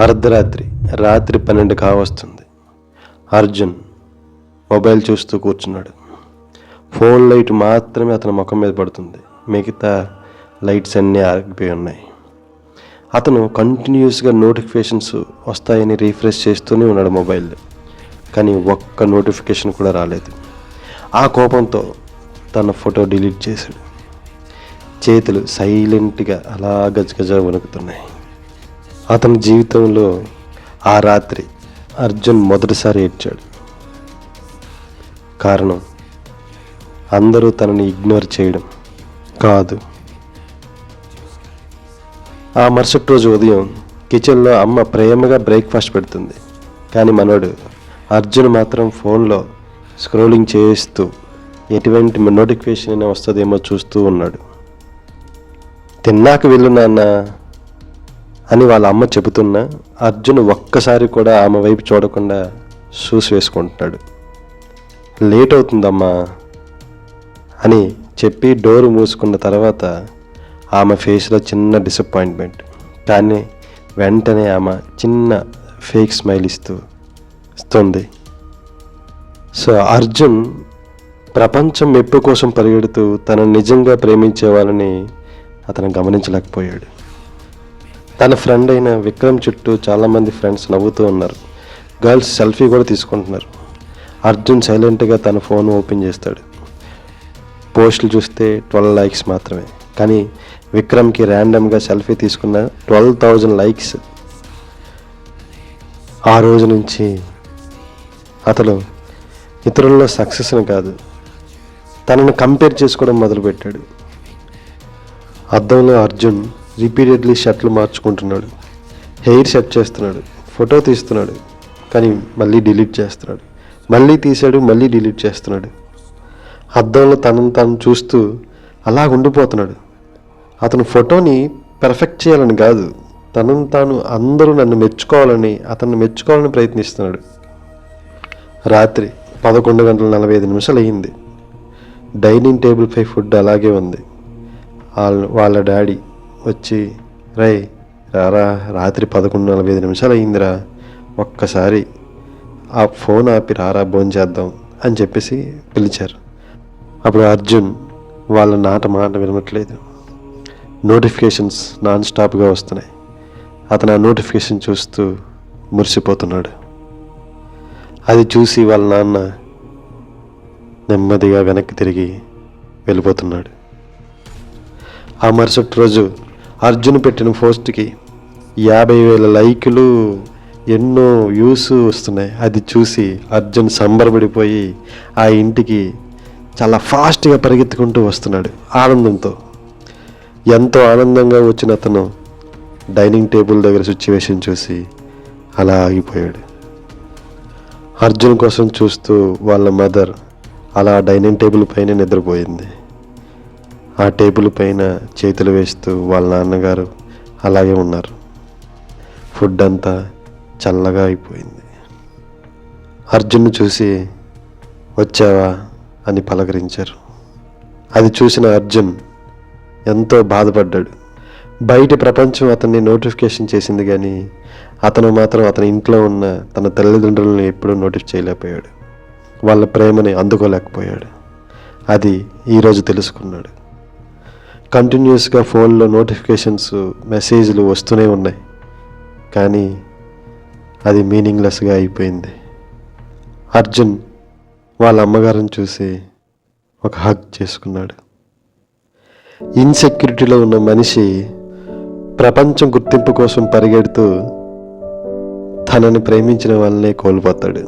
అర్ధరాత్రి రాత్రి 12 కావస్తుంది. అర్జున్ మొబైల్ చూస్తూ కూర్చున్నాడు. ఫోన్ లైట్ మాత్రమే అతని ముఖం మీద పడుతుంది. మిగతా లైట్స్ అన్నీ ఆగిపోయి ఉన్నాయి. అతను కంటిన్యూస్గా నోటిఫికేషన్స్ వస్తాయని రీఫ్రెష్ చేస్తూనే ఉన్నాడు మొబైల్. కానీ ఒక్క నోటిఫికేషన్ కూడా రాలేదు. ఆ కోపంతో తన ఫోటో డిలీట్ చేశాడు. చేతులు సైలెంట్గా అలా గజగజ వణుకుతున్నాయి. అతని జీవితంలో ఆ రాత్రి అర్జున్ మొదటిసారి ఏడ్చాడు. కారణం అందరూ తనని ఇగ్నోర్ చేయడం కాదు. ఆ మరుసటి రోజు ఉదయం కిచెన్లో అమ్మ ప్రేమగా బ్రేక్ఫాస్ట్ పెడుతుంది. కానీ మనోడు అర్జున్ మాత్రం ఫోన్లో స్క్రోలింగ్ చేస్తూ ఎటువంటి నోటిఫికేషన్ అయినా వస్తుందేమో చూస్తూ ఉన్నాడు. తిన్నాక వెళ్ళు నాన్న అని వాళ్ళ అమ్మ చెబుతున్నా అర్జున్ ఒక్కసారి కూడా ఆమె వైపు చూడకుండా షూస్ వేసుకుంటున్నాడు. లేట్ అవుతుందమ్మా అని చెప్పి డోరు మూసుకున్న తర్వాత ఆమె ఫేస్లో చిన్న డిసప్పాయింట్మెంట్. కానీ వెంటనే ఆమె చిన్న ఫేక్ స్మైల్ ఇస్తుంది. సో అర్జున్ ప్రపంచం మెప్పు కోసం పరిగెడుతూ తనను నిజంగా ప్రేమించే వాళ్ళని అతను గమనించలేకపోయాడు. తన ఫ్రెండ్ అయిన విక్రమ్ చుట్టూ చాలామంది ఫ్రెండ్స్ నవ్వుతూ ఉన్నారు. గర్ల్స్ సెల్ఫీ కూడా తీసుకుంటున్నారు. అర్జున్ సైలెంట్గా తన ఫోన్ ఓపెన్ చేస్తాడు. పోస్టులు చూస్తే 12 లైక్స్ మాత్రమే. కానీ విక్రమ్కి ర్యాండమ్గా సెల్ఫీ తీసుకున్న 12,000 లైక్స్. ఆ రోజు నుంచి అతను ఇతరుల్లో సక్సెస్ని కాదు తనను కంపేర్ చేసుకోవడం మొదలుపెట్టాడు. అద్దంలో అర్జున్ రిపీటెడ్లీ షర్ట్లు మార్చుకుంటున్నాడు. హెయిర్ సెట్ చేస్తున్నాడు. ఫోటో తీస్తున్నాడు. కానీ మళ్ళీ డిలీట్ చేస్తున్నాడు. మళ్ళీ తీశాడు, మళ్ళీ డిలీట్ చేస్తున్నాడు. అద్దంలో తనను తాను చూస్తూ అలా ఉండిపోతున్నాడు. అతను ఫోటోని పెర్ఫెక్ట్ చేయాలని కాదు, తనను తాను అందరూ నన్ను మెచ్చుకోవాలని అతన్ని మెచ్చుకోవాలని ప్రయత్నిస్తున్నాడు. రాత్రి 11:45 అయ్యింది. డైనింగ్ టేబుల్పై ఫుడ్ అలాగే ఉంది. వాళ్ళ డాడీ వచ్చి రారా రాత్రి 11:45 అయ్యిందిరా, ఒక్కసారి ఆ ఫోన్ ఆపి రారా భోంచేద్దాం అని చెప్పేసి పిలిచారు. అప్పుడు అర్జున్ వాళ్ళ మాట వినట్లేదు. నోటిఫికేషన్స్ నాన్ స్టాప్గా వస్తున్నాయి. అతను ఆ నోటిఫికేషన్ చూస్తూ మురిసిపోతున్నాడు. అది చూసి వాళ్ళ నాన్న నెమ్మదిగా వెనక్కి తిరిగి వెళ్ళిపోతున్నాడు. ఆ మరుసటి రోజు అర్జున్ పెట్టిన పోస్ట్కి 50,000 లైకులు, ఎన్నో వ్యూస్ వస్తున్నాయి. అది చూసి అర్జున్ సంబరపడిపోయి ఆ ఇంటికి చాలా ఫాస్ట్గా పరిగెత్తుకుంటూ వస్తున్నాడు ఆనందంతో. ఎంతో ఆనందంగా వచ్చిన అతను డైనింగ్ టేబుల్ దగ్గర సిచ్యువేషన్ చూసి అలా ఆగిపోయాడు. అర్జున్ కోసం చూస్తూ వాళ్ళ మదర్ అలా డైనింగ్ టేబుల్ పైన నిద్రపోయింది. ఆ టేబుల్ పైన చేతులు వేస్తూ వాళ్ళ నాన్నగారు అలాగే ఉన్నారు. ఫుడ్ అంతా చల్లగా అయిపోయింది. అర్జున్ను చూసి వచ్చావా అని పలకరించారు. అది చూసిన అర్జున్ ఎంతో బాధపడ్డాడు. బయట ప్రపంచం అతన్ని నోటిఫికేషన్ చేసింది, కానీ అతను మాత్రం అతని ఇంట్లో ఉన్న తన తల్లిదండ్రులను ఎప్పుడూ నోటిఫై చేయలేకపోయాడు. వాళ్ళ ప్రేమని అందుకోలేకపోయాడు. అది ఈరోజు తెలుసుకున్నాడు. కంటిన్యూస్గా ఫోన్లో నోటిఫికేషన్స్, మెసేజ్లు వస్తూనే ఉన్నాయి. కానీ అది మీనింగ్లెస్గా అయిపోయింది. అర్జున్ వాళ్ళ అమ్మగారిని చూసి ఒక హగ్ చేసుకున్నాడు. ఇన్సెక్యూరిటీలో ఉన్న మనిషి ప్రపంచం గుర్తింపు కోసం పరిగెడుతూ తనని ప్రేమించిన వాళ్ళనే కోల్పోతాడు.